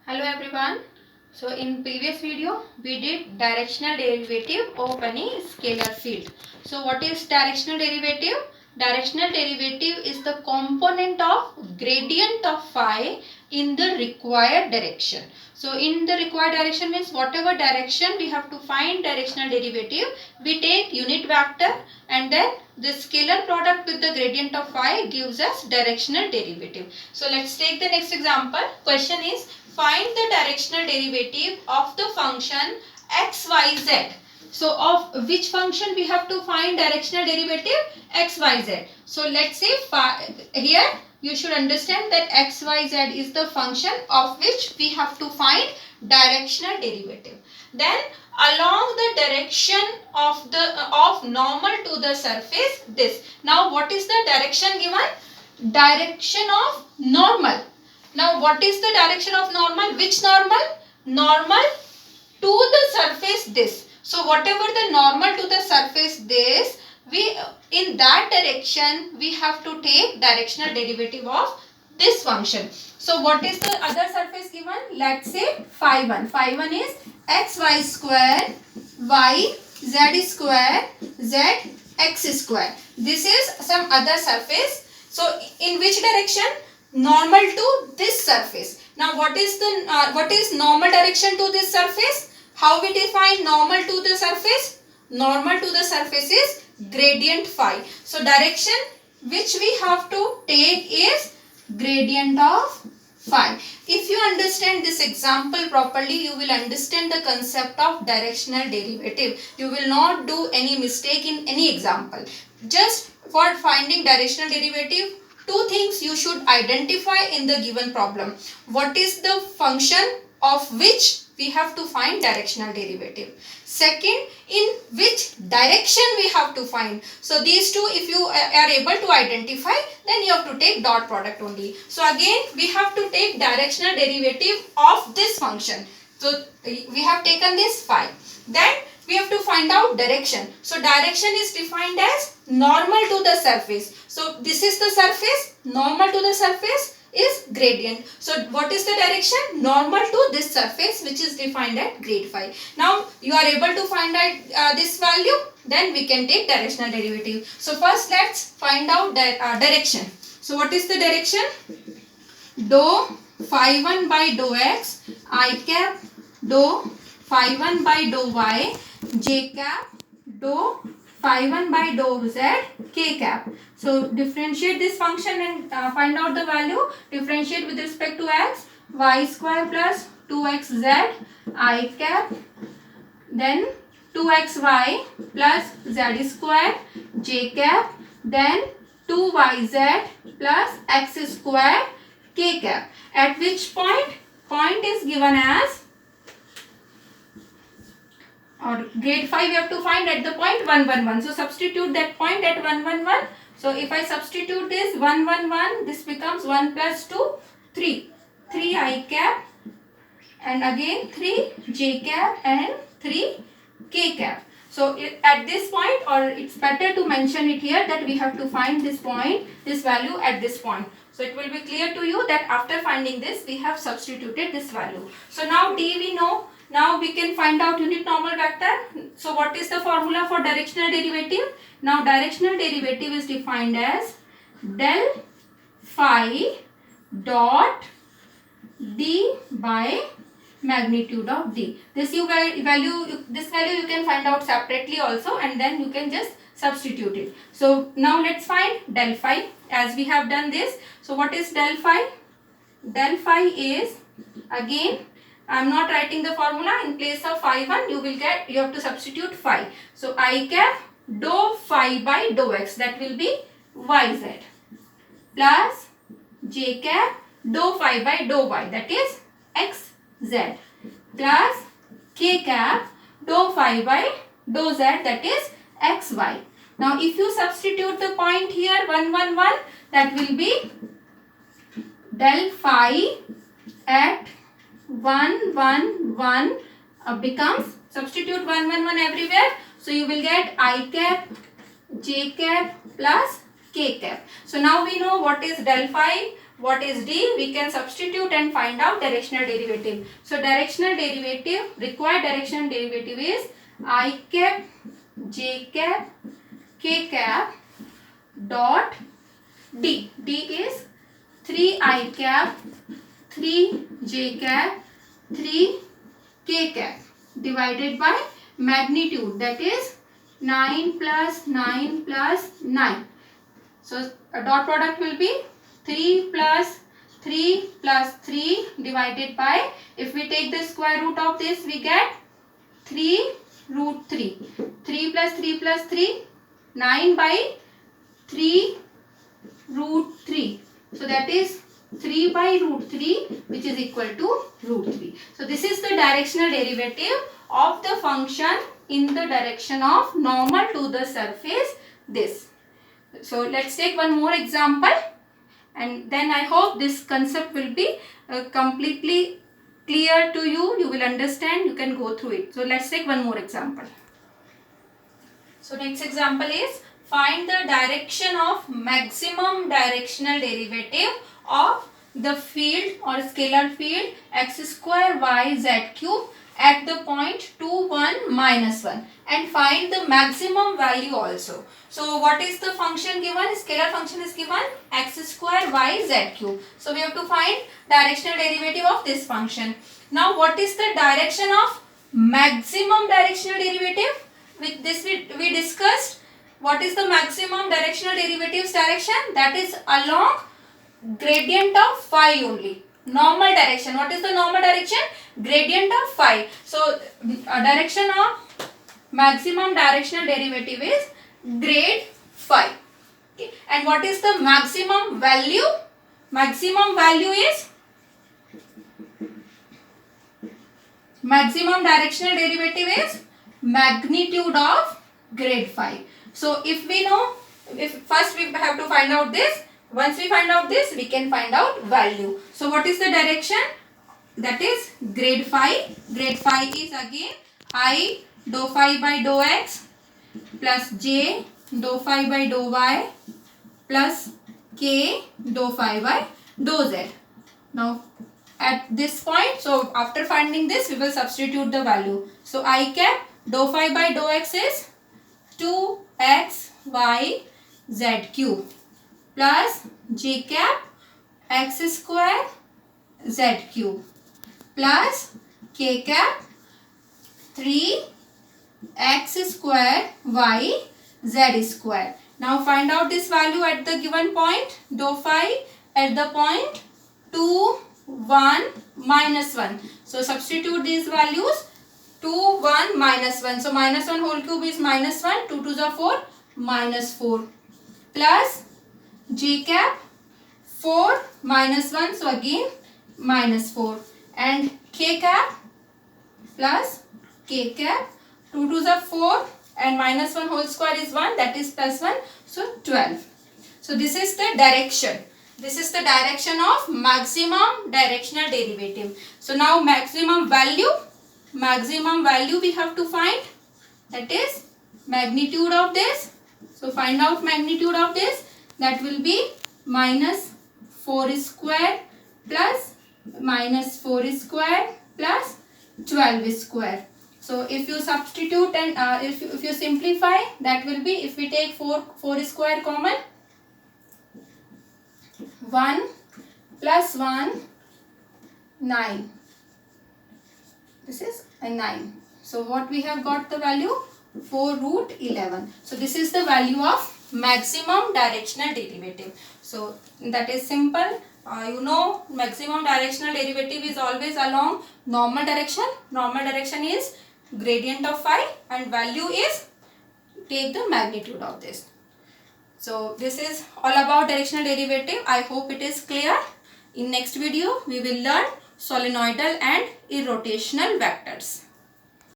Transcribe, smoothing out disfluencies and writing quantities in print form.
Hello everyone. So in previous video we did directional derivative of any scalar field. So what is directional derivative? Directional derivative is the component of gradient of phi in the required direction. So in the required direction means whatever direction we have to find directional derivative, we take unit vector and then the scalar product with the gradient of phi gives us directional derivative. So let's take the next example. Question is, find the directional derivative of the function xyz. So of which function we have to find directional derivative? Xyz. So let's say here you should understand that xyz is the function of which we have to find directional derivative. Then along the direction of normal to the surface, this. Now what is the direction given? Direction of normal. Now what is the direction of normal? Which normal? Normal to the surface this. So whatever the normal to the surface this, we in that direction we have to take directional derivative of this function. So what is the other surface given? Let's say phi 1. Phi 1 is xy square y z square z x square. This is some other surface. So in which direction? Normal to this surface. Now what is normal direction to this surface? How we define normal to the surface? Normal to the surface is gradient phi. So direction which we have to take is gradient of phi. If you understand this example properly, you will understand the concept of directional derivative. You will not do any mistake in any example. Just for finding directional derivative, two things you should identify in the given problem. What is the function of which we have to find directional derivative? Second, in which direction we have to find. So these two, if you are able to identify, then you have to take dot product only. So again, we have to take directional derivative of this function. So we have taken this phi. Then we have to find out direction. So direction is defined as normal to the surface. So this is the surface, normal to the surface is gradient. So what is the direction? Normal to this surface, which is defined at grade phi. Now you are able to find out this value, then we can take directional derivative. So first let's find out direction. So what is the direction? Dou phi 1 by dou x I cap dou phi 1 by dou y j cap dou phi 1 by dou z k cap. So differentiate this function and find out the value. Differentiate with respect to x, y square plus 2xz I cap, then 2xy plus z square j cap, then 2yz plus x square k cap. At which point is given as, or grade phi we have to find at the point 1 1 1. So substitute that point at 1 1 1. So if I substitute this 1 1 1, this becomes 1 plus 2 3. 3 I cap and again 3 j cap and 3 k cap. So at this point, or it's better to mention it here, that we have to find this point, this value at this point. So it will be clear to you that after finding this, we have substituted this value. So now d we know. Now we can find out unit normal vector. So what is the formula for directional derivative? Now directional derivative is defined as del phi dot d by magnitude of d. This value you can find out separately also, and then you can just substitute it. So now let's find del phi as we have done this. So what is del phi? Del phi is, again I am not writing the formula. In place of phi 1 you have to substitute phi. So I cap dou phi by dou x, that will be yz, plus j cap dou phi by dou y, that is xz, plus k cap dou phi by dou z, that is xy. Now if you substitute the point here 1 1 1, that will be del phi at 1 1 1 becomes, substitute 1 1 1 everywhere. So you will get I cap j cap plus k cap. So now we know what is del phi what is d? We can substitute and find out directional derivative. So directional derivative, required directional derivative is I cap, j cap, k cap dot d. D is 3i cap, 3j cap, 3k cap divided by magnitude, that is 9 plus 9 plus 9. So a dot product will be 3 plus 3 plus 3 divided by, if we take the square root of this, we get 3 root 3. 3 plus 3 plus 3, 9 by 3 root 3. So that is 3 by root 3, which is equal to root 3. So this is the directional derivative of the function in the direction of normal to the surface, this. So let's take one more example, and then I hope this concept will be completely clear to you. You will understand, you can go through it. So let's take one more example. So next example is, find the direction of maximum directional derivative of the field or scalar field x square y z cube at the point 2, 1, minus 1, and find the maximum value also. So what is the function given? Scalar function is given x square y z cube. So we have to find directional derivative of this function. Now what is the direction of maximum directional derivative? With this we discussed what is the maximum directional derivatives direction, that is along gradient of phi only. Normal direction, what is the normal direction? Gradient of phi. So direction of maximum directional derivative is grade phi. Okay. And what is the maximum value? Maximum value is, maximum directional derivative is magnitude of grade phi. So if we know, if first we have to find out this, once we find out this, we can find out value. So what is the direction? That is grade phi. Grade phi is again I dou phi by dou x plus j dou phi by dou y plus k dou phi by dou z. Now at this point, so after finding this, we will substitute the value. So I cap dou phi by dou x is 2x y z cube plus j cap x square z cube plus k cap 3x square y z square. Now find out this value at the given point. Dou phi at the point 2, 1, minus 1. So substitute these values. 2, 1, minus 1. So minus 1 whole cube is minus 1. 2 2s are 4, minus 4. Plus j cap 4 minus 1. So again minus 4. And k cap plus k cap. 2 2s are 4 and minus 1 whole square is 1. That is plus 1. So 12. So this is the direction. This is the direction of maximum directional derivative. So now maximum value we have to find, that is magnitude of this. So find out magnitude of this, that will be minus 4 square plus minus 4 square plus 12 square. So if you substitute and if you simplify, that will be, if we take 4 square common, 1 plus 1, 9. This is a 9. So what we have got the value? 4 root 11. So this is the value of maximum directional derivative. So that is simple. You know, maximum directional derivative is always along normal direction. Normal direction is gradient of phi and value is, take the magnitude of this. So this is all about directional derivative. I hope it is clear. In next video we will learn solenoidal and irrotational vectors.